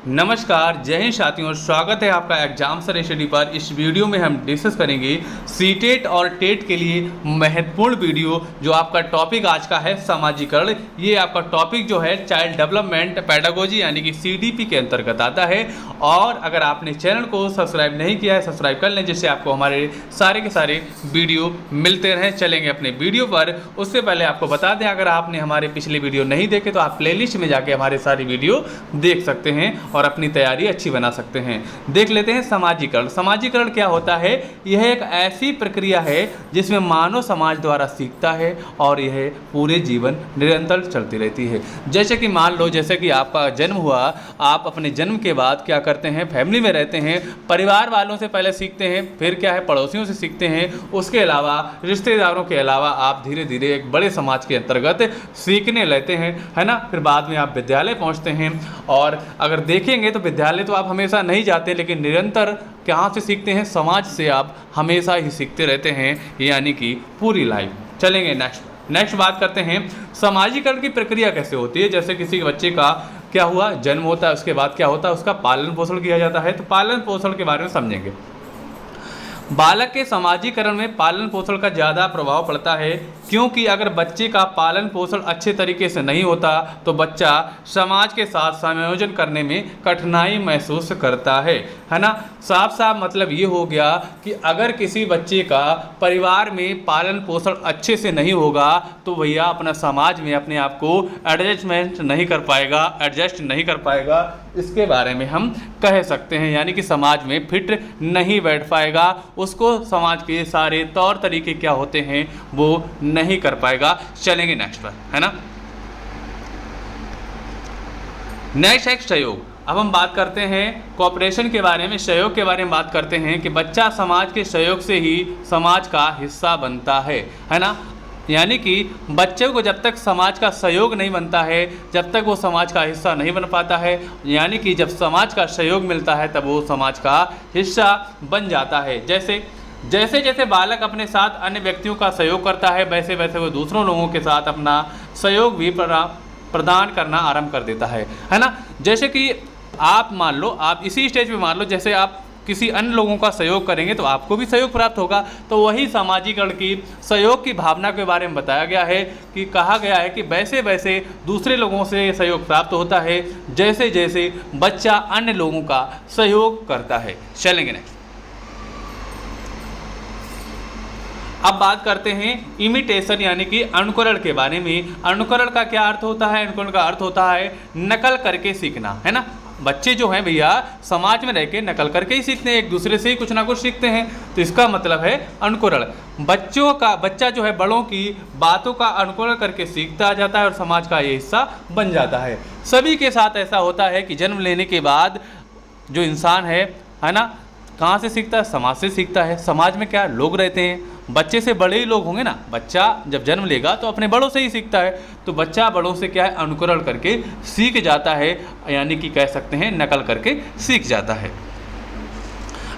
नमस्कार, जय हिंद साथियों। स्वागत है आपका एग्जाम सर स्टडी पर। इस वीडियो में हम डिस्कस करेंगे सीटेट और टेट के लिए महत्वपूर्ण वीडियो। जो आपका टॉपिक आज का है समाजीकरण। ये आपका टॉपिक जो है चाइल्ड डेवलपमेंट पेडागोजी यानी कि सीडीपी के अंतर्गत आता है। और अगर आपने चैनल को सब्सक्राइब नहीं किया है, सब्सक्राइब कर लें, जिससे आपको हमारे सारे के सारे वीडियो मिलते रहें। चलेंगे अपने वीडियो पर। उससे पहले आपको बता दें, अगर आपने हमारे पिछले वीडियो नहीं देखे तो आप प्लेलिस्ट में जाके हमारे सारी वीडियो देख सकते हैं और अपनी तैयारी अच्छी बना सकते हैं। देख लेते हैं समाजीकरण। समाजीकरण क्या होता है? यह एक ऐसी प्रक्रिया है जिसमें मानव समाज द्वारा सीखता है और यह पूरे जीवन निरंतर चलती रहती है। जैसे कि मान लो, जैसे कि आपका जन्म हुआ, आप अपने जन्म के बाद क्या करते हैं? फैमिली में रहते हैं, परिवार वालों से पहले सीखते हैं, फिर क्या है पड़ोसियों से सीखते हैं, उसके अलावा रिश्तेदारों के अलावा आप धीरे धीरे एक बड़े समाज के अंतर्गत सीखने लगते हैं, है ना। फिर बाद में आप विद्यालय पहुँचते हैं और अगर देखेंगे तो विद्यालय तो आप हमेशा नहीं जाते, लेकिन निरंतर कहाँ से सीखते हैं? समाज से आप हमेशा ही सीखते रहते हैं, यानी कि पूरी लाइफ। चलेंगे नेक्स्ट बात करते हैं समाजीकरण की प्रक्रिया कैसे होती है। जैसे किसी बच्चे का क्या हुआ, जन्म होता है, उसके बाद क्या होता है? उसका पालन पोषण किया जाता है। तो पालन पोषण के बारे में समझेंगे। बालक के समाजीकरण में पालन पोषण का ज़्यादा प्रभाव पड़ता है, क्योंकि अगर बच्चे का पालन पोषण अच्छे तरीके से नहीं होता तो बच्चा समाज के साथ समायोजन करने में कठिनाई महसूस करता है ना। साफ साफ मतलब ये हो गया कि अगर किसी बच्चे का परिवार में पालन पोषण अच्छे से नहीं होगा तो भैया अपना समाज में अपने आप को एडजस्ट नहीं कर पाएगा। इसके बारे में हम कह सकते हैं, यानी कि समाज में फिट नहीं बैठ पाएगा। उसको समाज के सारे तौर तरीके क्या होते हैं वो नहीं कर पाएगा। चलेंगे नेक्स्ट पर, है ना। नेक्स्ट है सहयोग। अब हम बात करते हैं कोऑपरेशन के बारे में, सहयोग के बारे में बात करते हैं कि बच्चा समाज के सहयोग से ही समाज का हिस्सा बनता है ना। यानी कि बच्चे को जब तक समाज का सहयोग नहीं बनता है, जब तक वो समाज का हिस्सा नहीं बन पाता है, यानी कि जब समाज का सहयोग मिलता है तब वो समाज का हिस्सा बन जाता है। जैसे जैसे बालक अपने साथ अन्य व्यक्तियों का सहयोग करता है, वैसे वैसे वो दूसरों लोगों के साथ अपना सहयोग भी प्रदान करना आरंभ कर देता है ना। जैसे कि आप मान लो, आप इसी स्टेज पे मान लो, जैसे आप किसी अन्य लोगों का सहयोग करेंगे तो आपको भी सहयोग प्राप्त होगा। तो वही समाजीकरण की सहयोग की भावना के बारे में बताया गया है कि कहा गया है कि वैसे वैसे दूसरे लोगों से सहयोग प्राप्त होता है जैसे जैसे बच्चा अन्य लोगों का सहयोग करता है। चलेंगे नेक्स्ट। अब बात करते हैं इमिटेशन यानी कि अनुकरण के बारे में। अनुकरण का क्या अर्थ होता है? अनुकरण का अर्थ होता है नकल करके सीखना, है ना। बच्चे जो हैं भैया समाज में रह के नकल करके ही सीखते हैं, एक दूसरे से ही कुछ ना कुछ सीखते हैं। तो इसका मतलब है अनुकरण। बच्चा जो है बड़ों की बातों का अनुकरण करके सीखता जाता है और समाज का ये हिस्सा बन जाता है। सभी के साथ ऐसा होता है कि जन्म लेने के बाद जो इंसान है ना, कहाँ से सीखता है? समाज से सीखता है। समाज में क्या लोग रहते हैं, बच्चे से बड़े ही लोग होंगे ना। बच्चा जब जन्म लेगा तो अपने बड़ों से ही सीखता है। तो बच्चा बड़ों से क्या है? अनुकरण करके सीख जाता है, यानी कि कह सकते हैं नकल करके सीख जाता है।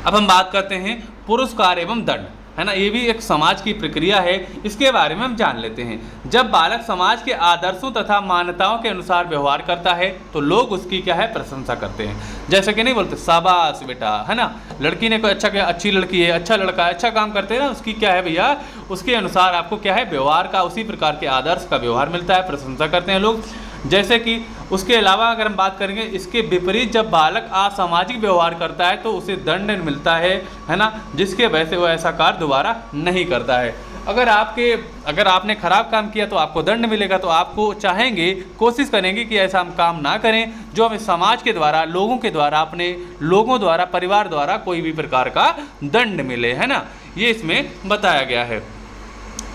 अब हम बात करते हैं पुरस्कार एवं दंड, है ना। ये भी एक समाज की प्रक्रिया है, इसके बारे में हम जान लेते हैं। जब बालक समाज के आदर्शों तथा मान्यताओं के अनुसार व्यवहार करता है तो लोग उसकी क्या है? प्रशंसा करते हैं। जैसे कि नहीं बोलते शाबाश बेटा, है ना। लड़की ने कोई अच्छा किया, अच्छी लड़की है, अच्छा लड़का है, अच्छा काम करते हैं ना, उसकी क्या है भैया? उसके अनुसार आपको क्या है? व्यवहार का, उसी प्रकार के आदर्श का व्यवहार मिलता है, प्रशंसा करते हैं लोग। जैसे कि उसके अलावा अगर हम बात करेंगे, इसके विपरीत जब बालक असामाजिक व्यवहार करता है तो उसे दंड मिलता है ना, जिसके वजह से वो ऐसा कार्य दोबारा नहीं करता है। अगर आपने खराब काम किया तो आपको दंड मिलेगा, तो आपको चाहेंगे, कोशिश करेंगे कि ऐसा हम काम ना करें जो हमें समाज के द्वारा, लोगों के द्वारा, अपने लोगों द्वारा, परिवार द्वारा कोई भी प्रकार का दंड मिले, है ना। ये इसमें बताया गया है।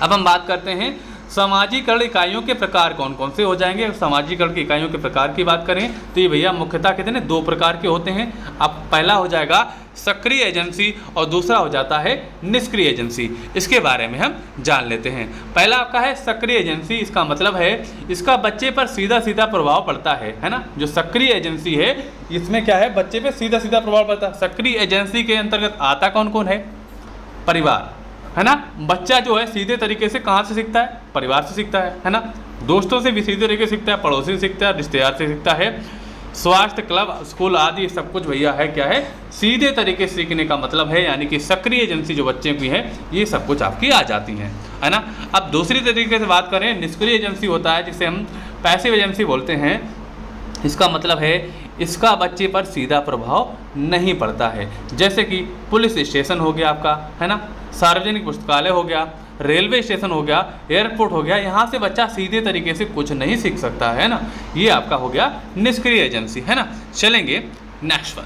अब हम बात करते हैं समाजीकरण इकाइयों के प्रकार कौन कौन से हो जाएंगे। समाजीकरण की इकाइयों के प्रकार की बात करें तो ये भैया मुख्यतः कितने? 2 प्रकार के होते हैं। अब पहला हो जाएगा सक्रिय एजेंसी और दूसरा हो जाता है निष्क्रिय एजेंसी। इसके बारे में हम जान लेते हैं। पहला आपका है सक्रिय एजेंसी। इसका मतलब है इसका बच्चे पर सीधा सीधा प्रभाव पड़ता है ना। जो सक्रिय एजेंसी है इसमें क्या है? बच्चे पर सीधा सीधा प्रभाव पड़ता है। सक्रिय एजेंसी के अंतर्गत आता कौन कौन है? परिवार, है ना। बच्चा जो है सीधे तरीके से कहाँ से सीखता है? परिवार से सीखता है ना। दोस्तों से भी सीधे तरीके से सीखता है, पड़ोसी से सीखता है, रिश्तेदार से सीखता है। स्वास्थ्य क्लब, स्कूल आदि सब कुछ भैया है क्या है, सीधे तरीके से सीखने का मतलब है, यानी कि सक्रिय एजेंसी जो बच्चे की है ये सब कुछ आपकी आ जाती हैं, है ना। अब दूसरी तरीके से बात करें, निष्क्रिय एजेंसी होता है जिसे हम पैसिव एजेंसी बोलते हैं। इसका मतलब है इसका बच्चे पर सीधा प्रभाव नहीं पड़ता है, जैसे कि पुलिस स्टेशन हो गया आपका, है ना, सार्वजनिक पुस्तकालय हो गया, रेलवे स्टेशन हो गया, एयरपोर्ट हो गया, यहाँ से बच्चा सीधे तरीके से कुछ नहीं सीख सकता है ना। ये आपका हो गया निष्क्रिय एजेंसी, है ना। चलेंगे नेक्स्ट वन।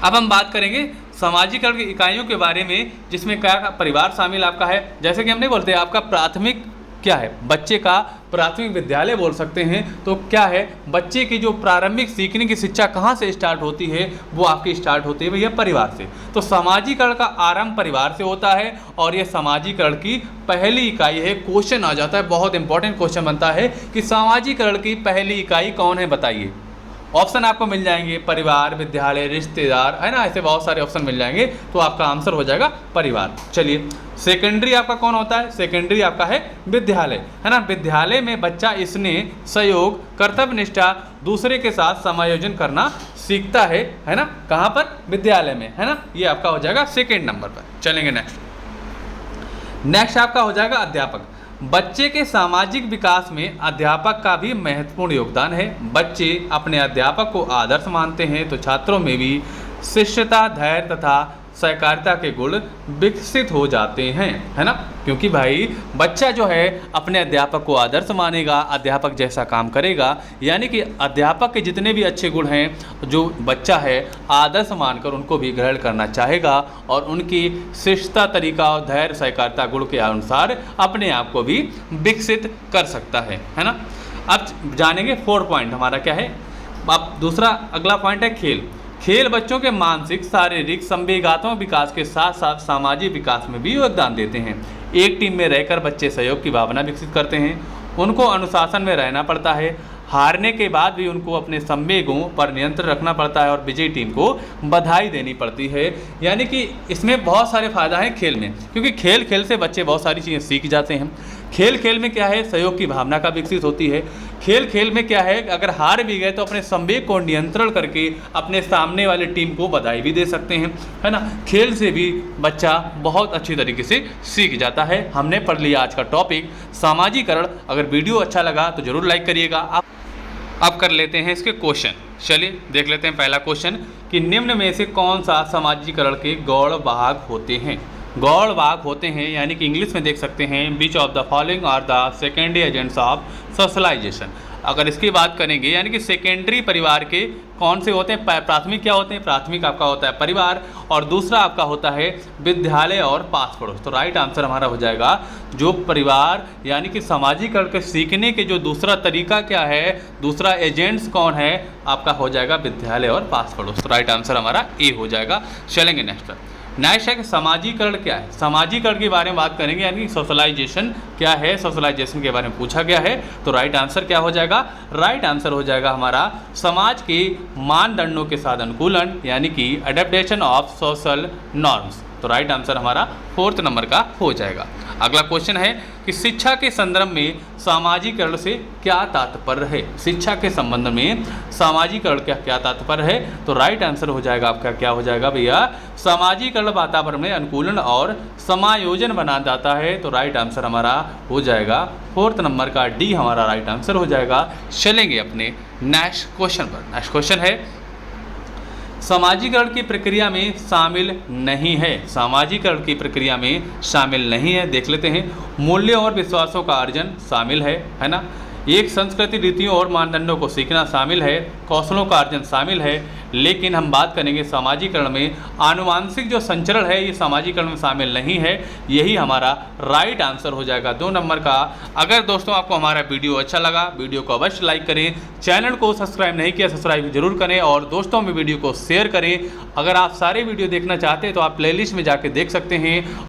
अब हम बात करेंगे सामाजिकरण की इकाइयों के बारे में, जिसमें क्या परिवार शामिल आपका है। जैसे कि हम नहीं बोलते आपका प्राथमिक क्या है, बच्चे का प्राथमिक विद्यालय बोल सकते हैं। तो क्या है, बच्चे की जो प्रारंभिक सीखने की शिक्षा कहाँ से स्टार्ट होती है, वो आपकी स्टार्ट होती है भैया परिवार से। तो सामाजिकरण का आरंभ परिवार से होता है और ये सामाजिकरण की पहली इकाई है। क्वेश्चन आ जाता है, बहुत इंपॉर्टेंट क्वेश्चन बनता है कि सामाजिकरण की पहली इकाई कौन है, बताइए। ऑप्शन आपको मिल जाएंगे, परिवार, विद्यालय, रिश्तेदार, है ना, ऐसे बहुत सारे ऑप्शन मिल जाएंगे। तो आपका आंसर हो जाएगा परिवार। चलिए, सेकेंडरी आपका कौन होता है, सेकेंडरी आपका है विद्यालय, है ना। विद्यालय में बच्चा इसने सहयोग, कर्तव्य निष्ठा, दूसरे के साथ समायोजन करना सीखता है ना। कहाँ पर, विद्यालय में, है ना। ये आपका हो जाएगा सेकेंड नंबर पर। चलेंगे नेक्स्ट आपका हो जाएगा अध्यापक। बच्चे के सामाजिक विकास में अध्यापक का भी महत्वपूर्ण योगदान है। बच्चे अपने अध्यापक को आदर्श मानते हैं तो छात्रों में भी शिष्टता, धैर्य तथा सहकारिता के गुण विकसित हो जाते हैं, है ना। क्योंकि भाई बच्चा जो है अपने अध्यापक को आदर्श मानेगा, अध्यापक जैसा काम करेगा, यानी कि अध्यापक के जितने भी अच्छे गुण हैं जो बच्चा है आदर्श मानकर उनको भी ग्रहण करना चाहेगा और उनकी शिष्टता, तरीका और धैर्य, सहकारिता गुण के अनुसार अपने आप को भी विकसित कर सकता है ना। अब जानेंगे 4 पॉइंट हमारा क्या है। अब दूसरा अगला पॉइंट है खेल। खेल बच्चों के मानसिक, शारीरिक, संवेगात्मक विकास के साथ साथ सामाजिक विकास में भी योगदान देते हैं। एक टीम में रहकर बच्चे सहयोग की भावना विकसित करते हैं, उनको अनुशासन में रहना पड़ता है, हारने के बाद भी उनको अपने संवेगों पर नियंत्रण रखना पड़ता है और विजयी टीम को बधाई देनी पड़ती है। यानी कि इसमें बहुत सारे फायदा हैं खेल में, क्योंकि खेल खेल से बच्चे बहुत सारी चीज़ें सीख जाते हैं। खेल खेल में क्या है, सहयोग की भावना का विकसित होती है। खेल खेल में क्या है, अगर हार भी गए तो अपने संवेग को नियंत्रण करके अपने सामने वाले टीम को बधाई भी दे सकते हैं, है ना। खेल से भी बच्चा बहुत अच्छी तरीके से सीख जाता है। हमने पढ़ लिया आज का टॉपिक सामाजिकरण। अगर वीडियो अच्छा लगा तो ज़रूर लाइक करिएगा। अब कर लेते हैं इसके क्वेश्चन। चलिए देख लेते हैं पहला क्वेश्चन कि निम्न में से कौन सा सामाजिकरण के गौण भाग होते हैं। गौण भाग होते हैं यानी कि इंग्लिश में देख सकते हैं which of the following are the secondary agents of socialization. अगर इसकी बात करेंगे यानी कि सेकेंडरी परिवार के कौन से होते हैं, प्राथमिक क्या होते हैं, प्राथमिक आपका होता है परिवार और दूसरा आपका होता है विद्यालय और पास पड़ोस। तो राइट आंसर हमारा हो जाएगा जो परिवार यानी कि सामाजिकरण के सीखने के जो दूसरा तरीका क्या है, दूसरा एजेंट्स कौन है, आपका हो जाएगा विद्यालय और पास पड़ोस। तो राइट आंसर हमारा ए हो जाएगा। चलेंगे नेक्स्ट है कि सामाजिकरण क्या है। सामाजिकरण के बारे में बात करेंगे यानी कि सोशलाइजेशन क्या है, सोशलाइजेशन के बारे में पूछा गया है। तो राइट आंसर क्या हो जाएगा, राइट आंसर हो जाएगा हमारा समाज के मानदंडों के साथ अनुकूलन यानी कि अडेप्टेशन ऑफ सोशल नॉर्म्स। तो राइट आंसर हमारा 4th नंबर का हो जाएगा। अगला क्वेश्चन है कि शिक्षा के संदर्भ में सामाजिकरण से क्या तात्पर्य है। शिक्षा के संबंध में सामाजिकरण का क्या तात्पर्य है। तो राइट आंसर हो जाएगा आपका क्या हो जाएगा भैया, सामाजिकरण वातावरण में अनुकूलन और समायोजन बना जाता है। तो राइट आंसर हमारा हो जाएगा 4th नंबर का डी हमारा राइट आंसर हो जाएगा। चलेंगे अपने नेक्स्ट क्वेश्चन पर। नेक्स्ट क्वेश्चन है सामाजिकरण की प्रक्रिया में शामिल नहीं है। सामाजिकरण की प्रक्रिया में शामिल नहीं है, देख लेते हैं। मूल्यों और विश्वासों का अर्जन शामिल है ना। एक संस्कृति, रीतियों और मानदंडों को सीखना शामिल है, कौशलों का अर्जन शामिल है। लेकिन हम बात करेंगे सामाजिकरण में आनुवांशिक जो संचरण है ये सामाजिकरण में शामिल नहीं है। यही हमारा राइट आंसर हो जाएगा 2 नंबर का। अगर दोस्तों आपको हमारा वीडियो अच्छा लगा, वीडियो को अवश्य लाइक करें, चैनल को सब्सक्राइब नहीं किया सब्सक्राइब जरूर करें और दोस्तों में वीडियो को शेयर करें। अगर आप सारे वीडियो देखना चाहते हैं तो आप प्लेलिस्ट में जाके देख सकते हैं